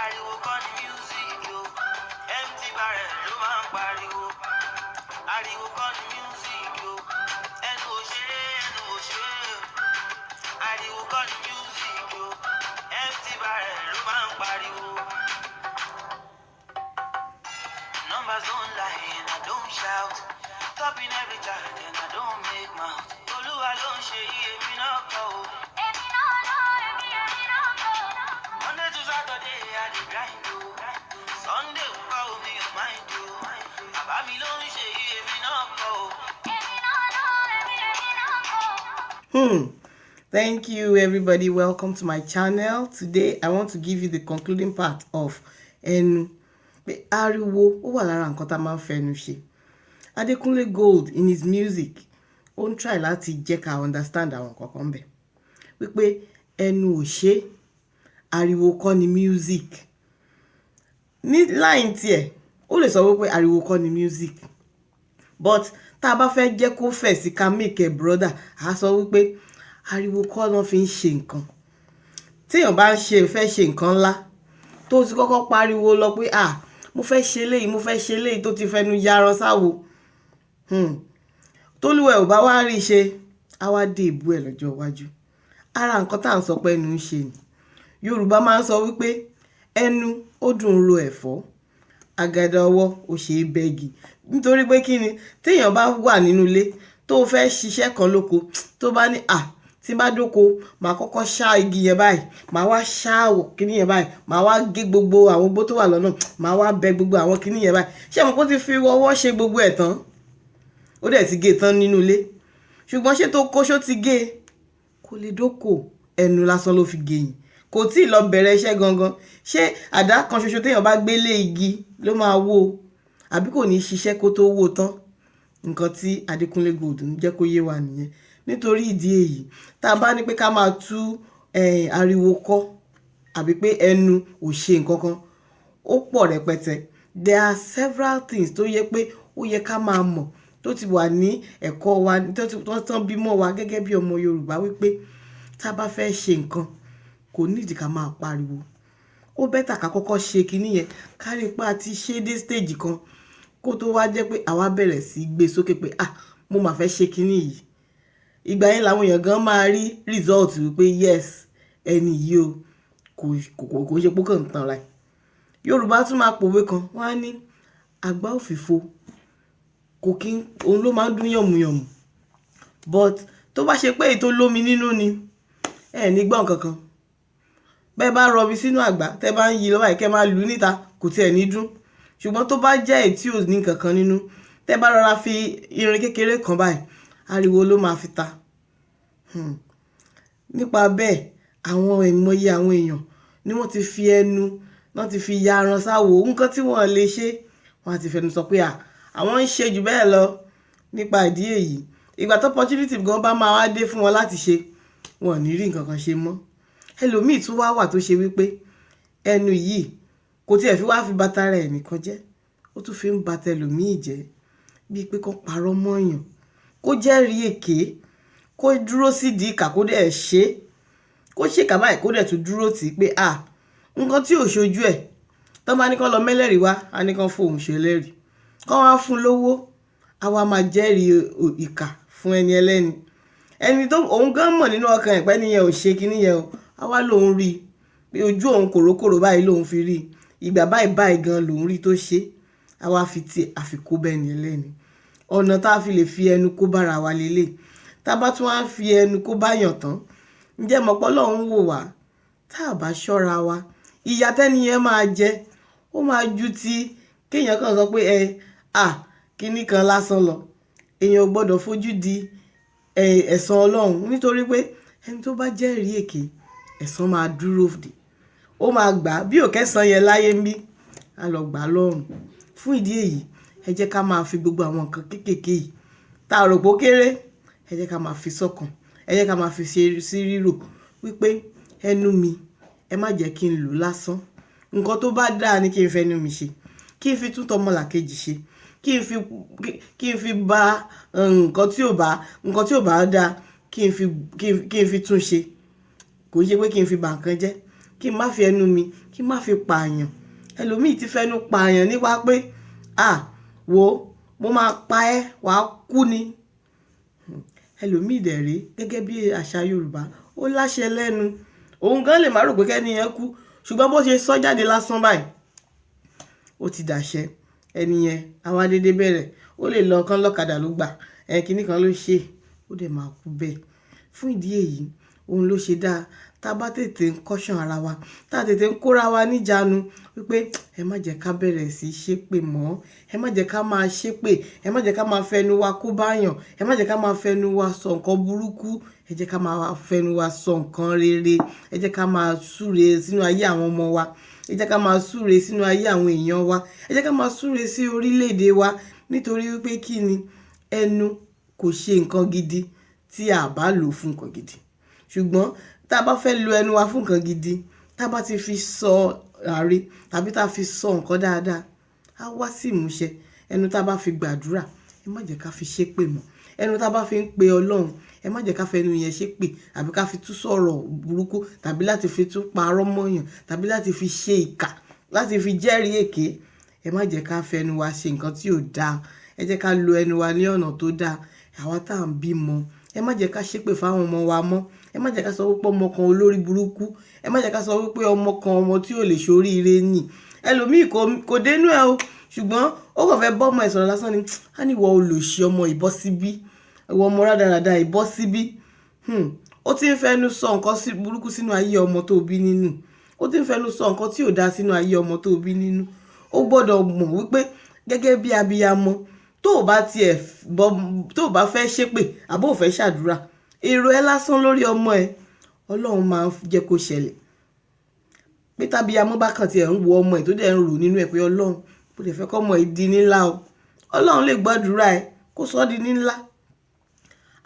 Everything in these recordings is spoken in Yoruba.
Ariwo kọ́ ni music yo, empty barrel ló máa ń pariwo. Ariwo kọ́ ni music yo, ẹnu ò ṣe. Ariwo kọ́ ni music yo, empty barrel ló máa ń pariwo. Numbers don't lie and I don't shout. Topping every chart and I don't make mouth. Olúwa ló ń ṣe yí èmi náà kọ́ o. Monday to Saturday I dey grind o. Sunday ń kọ́ omi ò mind o. Bàbá mi ló ń ṣe yí èmi náà kọ́ o. Thank you everybody, welcome to my channel. Today I want to give you the concluding part of ẹnu. Pé ariwo ó wà lára nǹkan tá máa ń fẹnu ṣe. Adekunle Gold in his music ó ń try láti jẹ́ ká understand àwọn nǹkan kan bẹ̀. Wípé ẹnu ò ṣe, ariwo kọ́ ni music. Ní line tiẹ̀ ó lè sọ wípé ariwo kọ́ ni music, but tá a bá fẹ́ jẹ́ kó fẹ̀ sí ká make a brother, a sọ wípé ariwo kọ́ ló fi ń ṣe nǹkan. Téèyàn bá fẹ́ ṣe nǹkan ńlá tó ti kọ́kọ́ pariwo lọ pé mo fẹ́ ṣe léyìí tó ti fẹnu yaran sáwo. Tólúwẹ̀ ò bá wá rí ṣe, á wá dé ìbú ẹ̀ lọ́jọ́ iwájú. Ara nǹkan tá à ń sọ pé ẹnu ń ṣe ni. Yorùbá máa ń sọ wípé ẹnu ó dùn ro ẹ̀fọ́, àgàdà ọwọ́ ó ṣe é bẹ́gi. Nítorí pé kí ni, téèyàn bá wà nínú ilé tó fẹ́ ṣiṣẹ́ kan lóko, tó bá ní tí bá dóko màá kọ́kọ́ ṣá igi yẹn báyìí, màá wá ṣá kíní yẹn báyìí, màá wá gé gbogbo àwọn igbó tó wà lọ́nà, màá wá bẹ gbogbo àwọn kíní yẹn báyìí. Ṣé mo kó ti fi ọwọ́ ṣe gbogbo ẹ̀ tán? Ó dẹ̀ ti gé tán nínú ilé. Ṣùgbọ́n ṣé tó kóṣó ti gé? Kò lè dóko, ẹnu lásán ló fi gé yìn. Kò tí ì lọ bẹ̀rẹ̀ iṣẹ́ gangan. Ṣé àdá kan ṣoṣo téèyàn bá gbé lé igi ló máa wó? Àbí kò ní ṣiṣẹ́ kó tó wó tán? Nǹkan tí Adekunle Gold ń jẹ́ kó yé wa nìyẹn. Nítorí ìdí èyí, tá a bá ní pé ká máa tú ariwo kọ́, àbí pé ẹnu ò ṣe nǹkan kan, ó pọ̀ rẹpẹtẹ. There are several things tó yẹ pé ó yẹ ká máa mọ̀, tó ti wà ní ẹ̀kọ́ wa, tó tán bímọ wa gẹ́gẹ́ bí ọmọ Yorùbá, wípé tá a bá fẹ́ ṣe nǹkan kò nídìí ká máa pariwo. Ó bẹ́tà ká kọ́kọ́ ṣe kinní yẹn, ká rí pé a ti ṣe dé stage kan kó tó wá jẹ́ pé àwa bẹ̀rẹ̀ sí gbé sókè pé mo máa fẹ́ ṣe kinní yìí. Ìgbà yẹn làwọn èèyàn gan máa rí result wípé yes, ẹni yìí o kò ṣe pókàn ń tan ra. Yorùbá tún máa pòwe kan, wọ́n á ní àgbá òfìfo òun ló máa ń dún yànmùyànmù. But tó bá ṣe pé èyí tó lómi nínú ni, ní gbọ́n kankan. Bẹ́ẹ̀ bá rọmi sínú àgbá, tẹ́ bá ń yí lọ báyìí kẹ́ máa lù níta, kò tiẹ̀ ní dún. Ṣùgbọ́n tó bá jẹ́ èyí tí ò ní kankan nínú, tẹ́ bá rọra fi irin kékeré kan báyìí, ariwo ló máa fi ta. Nípa bẹ́ẹ̀, àwọn ìmọ̀ye àwọn èèyàn ni wọ́n ti fi ẹnu, wọ́n ti fi yaran sáwo. Nǹkan tí wọ́n lè ṣe, wọ́n á ti fẹnu sọ pé àwọn ń ṣe jù bẹ́ẹ̀ lọ. Nípa ìdí èyí, ìgbà tó opportunity gan bá máa wá dé fún wọn láti ṣe, wọn ò ní rí nǹkan kan ṣe mọ́. Ẹlòmíì tún wà tó ṣe wípé ẹnu yìí kò tiẹ̀ fi wá fi bàtà rẹ̀ nìkan jẹ́, ó tún fi ń bàtà ẹlòmíì jẹ́. Bíi pé kó parọ́ mọ́yàn, kó jẹ́rìí èké, kó dúró sídìí ìkà kó dẹ̀ ṣe, kó ṣèkà báyìí kó dẹ̀ tún dúró tì í pé nǹkan tí ò ṣojú ẹ̀. Tó bá ní kán lọ mẹ́lẹ́rìí wá, á ní kán fóun ṣe lẹ́rìí. Kán wá fún lówó, á wá máa jẹ́rìí ìkà fún ẹni ẹlẹ́ni. Ẹni tó òun gan mọ̀ nínú ọkàn ẹ̀ pé nìyẹn ò ṣe kinní yẹn o, á wá lòun rí pé ojú òun kòrókòrò báyìí lòun fi rí, ìgbà báyìí gan lòun rí tó ṣe. Á wá fi ti àfikún bẹ́ẹ̀ ni ẹlẹ́ni. Ọ̀nà tá a fi lè fi ẹnu kó bára wa lélẹ̀. Tá a bá tún wá fi ẹnu kó bá yàn tán, ǹjẹ́ mọ̀pọ̀ Ọlọ́run wò wá? Tá a bá ṣọ́ra wa, ìyà tẹ́ni yẹn máa jẹ, ó máa ju ti kéèyàn kan sọ pé kinní kan lásán lọ. Èèyàn ò gbọ́dọ̀ fojú di ẹ̀san Ọlọ́run, nítorí pé ẹni tó bá jẹ́rìí èké, ẹ̀san máa dúró dè. Ó máa gbà bí ò kẹ́san yẹn láyé ń bí, á lọ gbà lọ́run. Fún ìdí èyí, ẹ jẹ́ ká máa fi gbogbo àwọn nǹkan kéékèèké yìí tá a rò pé ó kéré, ẹ jẹ́ ká máa fi sọ́kàn, ẹ jẹ́ ká máa fi sí rírò wípé ẹnu mi, ẹ má jẹ́ kí n lò lásán. Nǹkan tó bá dáa ni kí n fẹnu mi ṣe, kí n fi tún tọmọlàkejì ṣe, kí n fi bà nǹkan tí ò bá dáa kí n fi tún ṣe. Kò ṣe pé kí n fi bà nǹkan jẹ́, kí n má fi ẹnu mi kí n má fi pààyàn. Ẹlòmíì ti fẹnu pààyàn nípa pé wo mo máa pa ẹ́ wàá kú ni. Ẹlòmíì dẹ̀ rèé gẹ́gẹ́ bí àṣà Yorùbá ó láṣẹ lẹ́nu. Òun gan lè má rò pé kẹ́ni yẹn kú, ṣùgbọ́n bó ṣe sọ jáde lásán báyìí ó ti dàṣẹ. Ẹni yẹn àwa dédé bẹ̀rẹ̀ ó lè lọ kán lọ́kadà ló gbà kíní kan ló ṣe ó dẹ̀ máa kú bẹ́ẹ̀. Fún ìdí èyí òun ló ṣe dáa tá a bá tètè ń kọ́ṣàn ara wa, tá a tètè ń kóra wa níjàánu wípé ẹ má jẹ́ ká bẹ̀rẹ̀ sí ṣépè mọ́, ẹ má jẹ́ ká máa ṣépè, ẹ má jẹ́ ká máa fẹnu wa kó báyàn, ẹ má jẹ́ ká máa fẹnu wa sọ nǹkan burúkú, ẹ jẹ́ ká máa fẹnu wa sọ nǹkan rere, ẹ jẹ́ ká máa súre sínú ayé àwọn ọmọ wa, ẹ jẹ́ ká máa súre sínú ayé àwọn èèyàn wa, ẹ jẹ́ ká máa súre sí orílẹ̀-èdè wa, nítorí wípé kí ni ẹnu kò ṣe nǹkan gidi tí a bá lò fún nǹkan gidi. Ṣùgbọ́n tá a bá fẹ́ lo ẹnu wa fún nǹkan gidi, tá a bá ti fi sọ àre tàbí tá a fi sọ nǹkan dáadáa, á wá sí ìmúṣẹ. Ẹnu tá a bá fi gbàdúrà, ẹ má jẹ́ ká fi ṣépè mọ́. Ẹnu tá a bá fi ń pe Ọlọ́run, ẹ má jẹ́ ká fẹnu yẹn ṣépè àbí ká fi tún sọ̀rọ̀ burúkú tàbí láti fi tún parọ́ mọ́yàn tàbí láti fi ṣe ìkà, láti fi jẹ́rìí èké. Ẹ má jẹ́ ká fẹnu wa ṣe nǹkan tí ò dáa. Ẹ jẹ́ ká lo ẹnu wa ní ọ̀nà tó dáa. Àwa tá à ń bímọ, ẹ má jẹ́ ká ṣépè fáwọn ọmọ wa mọ́. Ẹ má jẹ́ ká sọ wípé ọmọ kan olórí burúkú. Ẹ má jẹ́ ká sọ wípé ọmọ kan ọmọ tí ò lè ṣoríire ni. Ẹlòmíì kò dénú ẹ o, ṣùgbọ́n ó kàn fẹ́ bọ́ ọmọ ẹ̀ sọ̀rọ̀ lásán ni. Á ní ìwọ olòṣì ọmọ ìbọ́ síbí, ìwọ ọmọ rádaràda ìbọ́ síbí. Ó ti ń fẹnu sọ nǹkan burúkú sínú ayé ọmọ tó bí nínú. Ó ti ń fẹnu sọ nǹkan tí ò dáa sínú ayé ọmọ tó bí nínú. Ó gbọ́dọ̀ mọ̀ wípé gẹ́gẹ́ bí abiyamọ tó o bá fẹ́ ṣépè àbó ò fẹ́ ṣàdúrà, èrò ẹ lásán lórí ọmọ ẹ Ọlọ́run máa ń jẹ́ kó ṣẹlẹ̀. Pé tábíyamọ bá kàn tiẹ̀ ń wo ọmọ ẹ tó dẹ̀ ń rò nínú ẹ pé Ọlọ́run bó dẹ̀ fẹ́ kọ́ ọmọ ẹ di nílá o, Ọlọ́run lè gbàdúrà ẹ kó sọ di nílá.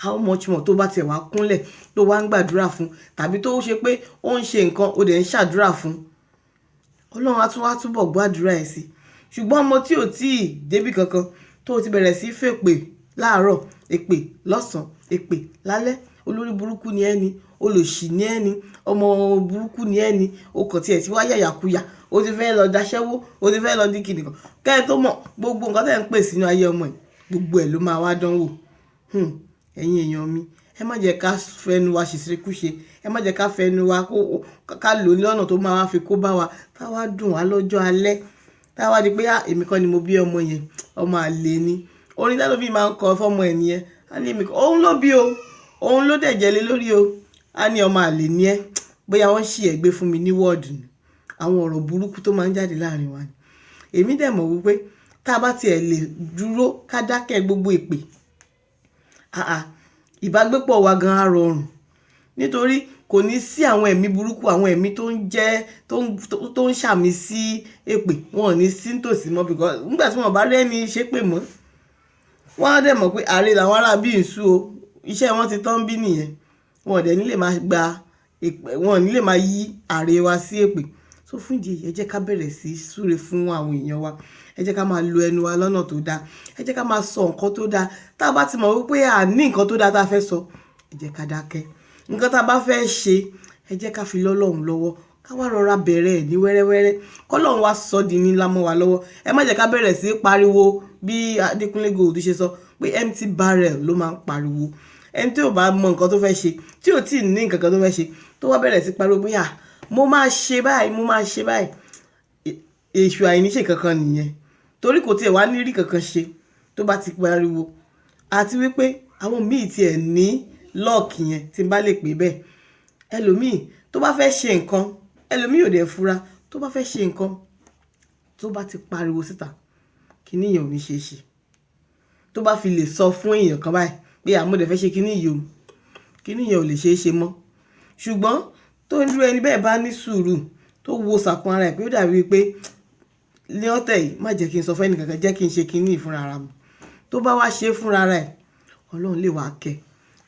How much more tó bá tiẹ̀ wá kúnlẹ̀ tó wá ń gbàdúrà fún, tàbí tó ṣe pé ó ń ṣe nǹkan ó dẹ̀ ń ṣàdúrà fún, Ọlọ́run á túbọ̀ gbàdúrà ẹ sí. Ṣùgbọ́n ọmọ tí ò tí ì débì kankan tó ti bẹ̀rẹ̀ sí fèpè láàárọ̀, èpè lọ́sàn-án, èpè lálẹ́, olórí burúkú ni ẹni, olòṣì ni ẹni, ọmọ burúkú ni ẹni, o kàn tiẹ̀ ti wá yàyàkuyà, o ti fẹ́ lọ daṣẹ́wó, o ti fẹ́ lọ di kìnìkan. Kẹ́ ẹ tó mọ̀ gbogbo nǹkan tẹ́ ń pè sínú ayé ọmọ ẹ̀, gbogbo ẹ̀ ló máa wá dánwò. Ẹ̀yin èèyàn mi, ẹ má jẹ́ ká fẹnu wa ṣèṣekúṣe, ẹ má jẹ́ ká fẹnu wa ká lò ní ọ̀nà tó máa wá fi kó bá wa, tá wá dùn wá lọ́jọ́ alẹ́, tá wá di pé èmi kọ́ ni mo bí ọmọ yẹn, ọmọ àlè ni. Orin tẹ́lómi máa ń kọ fọ́mọ ẹ̀ nìyẹn. Á ní èmi kọ́, òun ló bí o, òun ló dẹ̀ jẹ́lé lórí o. Á ní ọmọ àlè ni ẹ́, bóyá wọ́n ṣì ẹ̀ gbé fún mi ní wọ́ọ̀dù ni. Àwọn ọ̀rọ̀ burúkú tó máa ń jáde láàrin wa ni. Èmi dẹ̀ mọ̀ wípé tá a bá tiẹ̀ lè dúró ká dákẹ́ gbogbo èpè, ìbágbépọ̀ wa gan á rọrùn. Nítorí kò ní sí àwọn ẹ̀mí burúkú, àwọn ẹ̀mí tó ń ṣàmì sí èpè, wọn ò ní sí nítòsí mọ́, because nígbà tí wọ́n bá rẹ́ni ṣépè mọ́, wọ́n á dẹ̀ mọ̀ pé àrè làwọn ará bí ìṣú o, iṣẹ́ wọn ti tán bí nìyẹn. Wọn ò dẹ̀ ní lè máa gba èpè, wọn ò ní lè máa yí àrè wa sí èpè. So fún ìdí èyí ẹ jẹ́ ká bẹ̀rẹ̀ sí súre fún àwọn èèyàn wa, ẹ jẹ́ ká máa lo ẹnu wa lọ́nà tó dáa, ẹ jẹ́ ká máa sọ nǹkan tó dáa. Tá a bá ti mọ̀ wípé a ní nǹkan tó dáa tá a fẹ́ sọ, ẹ jẹ́ ká dákẹ́. Nǹkan tá a bá fẹ́ ṣe, ẹ jẹ́ ká fi lọ́lọ́run lọ́wọ́, ká wá rọra bẹ̀rẹ̀ ẹ̀ ní wẹ́rẹ́wẹ́rẹ́, kọ́lọ́run wá sọ di ńlá mọ́ wa lọ́wọ́. Ẹ má jẹ́ ká bẹ̀rẹ̀ sí pariwo bí Adékúnlé Gold ṣe sọ pé empty barrel ló máa ń pariwo. Ẹni tí ò bá mọ nǹkan tó fẹ́ ṣe, tí ò tí ì ní nǹkan kan tó fẹ́ ṣe, tó wá bẹ̀rẹ̀ sí pariwo pé mo máa ṣe báyìí, mo máa ṣe báyìí, èṣù àìníṣe kankan nìyẹn. Torí kò tiẹ̀ wá ní rí kankan ṣe tó bá ti pariwo. Àti wípé àwọn míì tiẹ̀ ní lọ́ọ̀kì yẹn tí n bá lè pè bẹ́ẹ̀. Ẹlòmíì tó bá fẹ́ ṣe nǹkan, ẹlòmíì ò dẹ̀ fura, tó bá fẹ́ ṣe nǹkan tó bá ti pariwo síta, kíní yẹn ò ní ṣe é ṣe. Tó bá fi lè sọ fún èèyàn kan báyìí pé mo dẹ̀ fẹ́ ṣe kíní yìí o, kíní yẹn ò lè ṣe é ṣe mọ́. Ṣùgbọ́n tó ń dúró ẹni bẹ́ẹ̀ bá ní sùúrù, tó wo sàkún ara ẹ̀ pé ó dàbí pé ní ọ̀tẹ̀ yìí má jẹ́ kí n sọ fún ẹnì kankan, jẹ́ kí n ṣe kíní yìí fúnra ara mi. Tó bá wá ṣe fúnra ara ẹ̀, Ọlọ́run lè wá kẹ́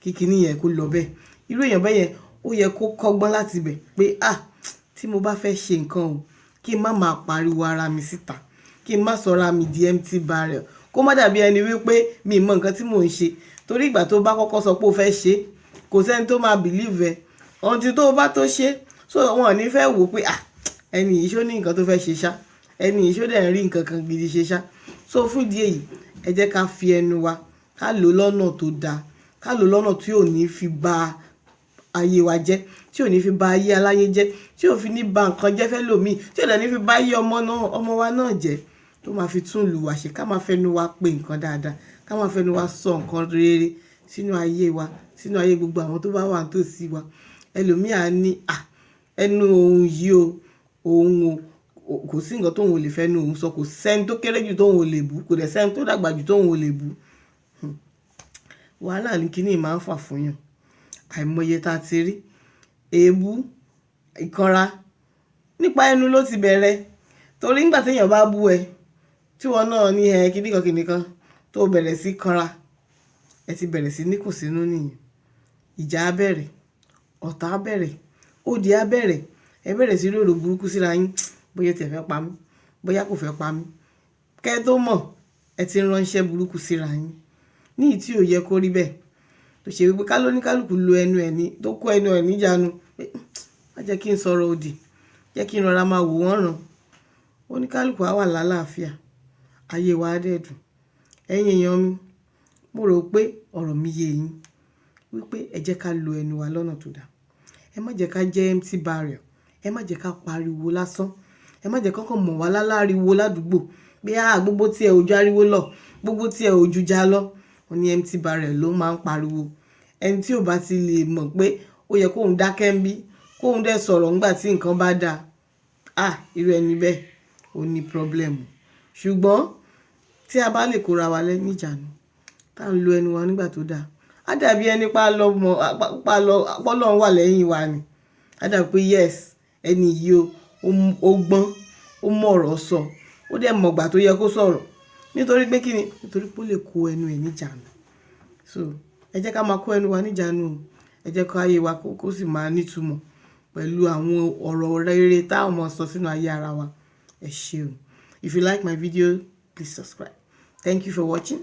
kí kíní yẹn kó lọ bẹ́ẹ̀. Irú èèyàn bẹ́ẹ̀ yẹn ó yẹ kó kọ́gbọ́n láti bẹ̀ pé tí mo bá fẹ́ ṣe nǹkan o, kí n má máa pariwo ara mi síta, kí n má sọra mi di empty barrel, kó má dàbí ẹni wípé mi mọ nǹkan tí mò ń ṣe. Torí ìgbà tó bá kọ́kọ́ sọ pé ó fẹ́ ṣe, kò sẹ́ni tó máa believe ẹ. Until tó bá tó ṣe, so wọn ò ní fẹ́ wò pé ẹni yìí ṣó ní nǹkan tó fẹ́ ṣe ṣá, ẹni yìí ṣó dẹ̀ ń rí nǹkan kan gidi ṣe ṣá. So fún ìdí èyí ẹ jẹ́ ká fi ẹnu wa ká lò lọ́nà tó dáa, ká lò lọ́nà tí ò ní fi ba ayé wa jẹ́, tí ò ní fi ba ayé aláyé jẹ́, tí ò fi ní ba nǹkan jẹ́ fẹ́ lòmíì, tí ò dẹ̀ ní fi ba ayé ọmọ wa náà jẹ́, tó máa fi tún lù wá ṣe. Ká máa fẹnu wa pé nǹkan dáadáa, ká máa fẹnu wa sọ nǹkan rere sínú ayé wa, sínú ayé gbogbo àwọn tó bá wà nítòsí wa. Ẹlòmíì á ní ẹnu òun yìí òun kò sí nǹkan tóun ò lè fẹnu òun sọ, kò sẹ́ni tó kéré jù tóun ò lè bú, kò dẹ̀ sẹ́ni tó dàgbà jù tóun ò lè bú. Wàhálà ní kíní máa ń fà fún yàn. Àìmọye tá a ti rí èébú, ìkanra nípa ẹnu ló ti bẹ̀rẹ̀. Torí nígbà téèyàn bá bú ẹ tí wọn náà ní kíníkan tó bẹ̀rẹ̀ sí kanra, ẹ ti bẹ̀rẹ̀ sí ní kùnsínú nìyẹn. Ìjà á bẹ̀rẹ̀, ọ̀tá á bẹ̀rẹ̀, òdì á bẹ̀rẹ̀, ẹ bẹ̀rẹ̀ sí rorò burúkú síra yín, bóyá tẹ̀ fẹ́ pa mí, bóyá kò fẹ́ pa mí. Kẹ́ tó mọ̀ ẹ ti ránṣẹ́ burúkú síra yín ní ìtí ò yẹ kó rí bẹ́ẹ̀. Tó ṣe wípé ká lóníkálùkù lo ẹnu ẹ̀ ní tó kó ẹnu ẹ̀ níjàánu pé má jẹ́ kí n sọ̀rọ̀ òdì, jẹ́ kí n rọra máa wò wọ́n ràn. Oníkálùkù á wà lálàáfíà, ayé wa á dẹ̀ dùn. Ẹ̀yin èèyàn mi, mo rò pé ọ̀rọ̀ mi yé yín wípé ẹ jẹ́ ká lo ẹnu wa lọ́nà tó dáa. Ẹ má jẹ́ ká jẹ́ empty barrel, ẹ má jẹ́ ká pariwo lásán, ẹ má jẹ́ kọ́kọ́ mọ̀ wá láláriwo ládùúgbò pé gbogbo tí ẹ ojú ariwo lọ, gbogbo tí ẹ ojú já lọ. Wọ́n ní empty barrel ló máa ń pariwo. Ẹni tí ò bá ti lè mọ̀ pé ó yẹ kóun dákẹ́ ń bí, kóun dẹ̀ sọ̀rọ̀ ńgbà tí nǹkan bá dáa, irú ẹni bẹ́ẹ̀ ó ní problem. Ṣùgbọ́n tí a bá lè kóra wa níjàánu, tá ń lo ẹnu wa nígbà tó dáa, á dàbí ẹni pọ́lọ́run wà lẹ́yìn wa ni. Á dàbí pé yes, ẹni yìí ó gbọ́n, ó mọ̀ ọ̀rọ̀ sọ, ó dẹ̀ mọ̀ ìgbà tó yẹ kó sọ̀rọ̀. Nítorí pé kíni? Nítorí pé ó lè kó ẹnu ẹ̀ níjàánu. So ẹ jẹ́ ká máa kó ẹnu wa níjàánu, ẹ jẹ́ ká ayé wa kó sì máa nítumọ̀ pẹ̀lú àwọn ọ̀rọ̀ rere táwọn máa sọ sínú ayé ara wa. Ẹ ṣé o. If you like my video, please subscribe. Thank you for watching.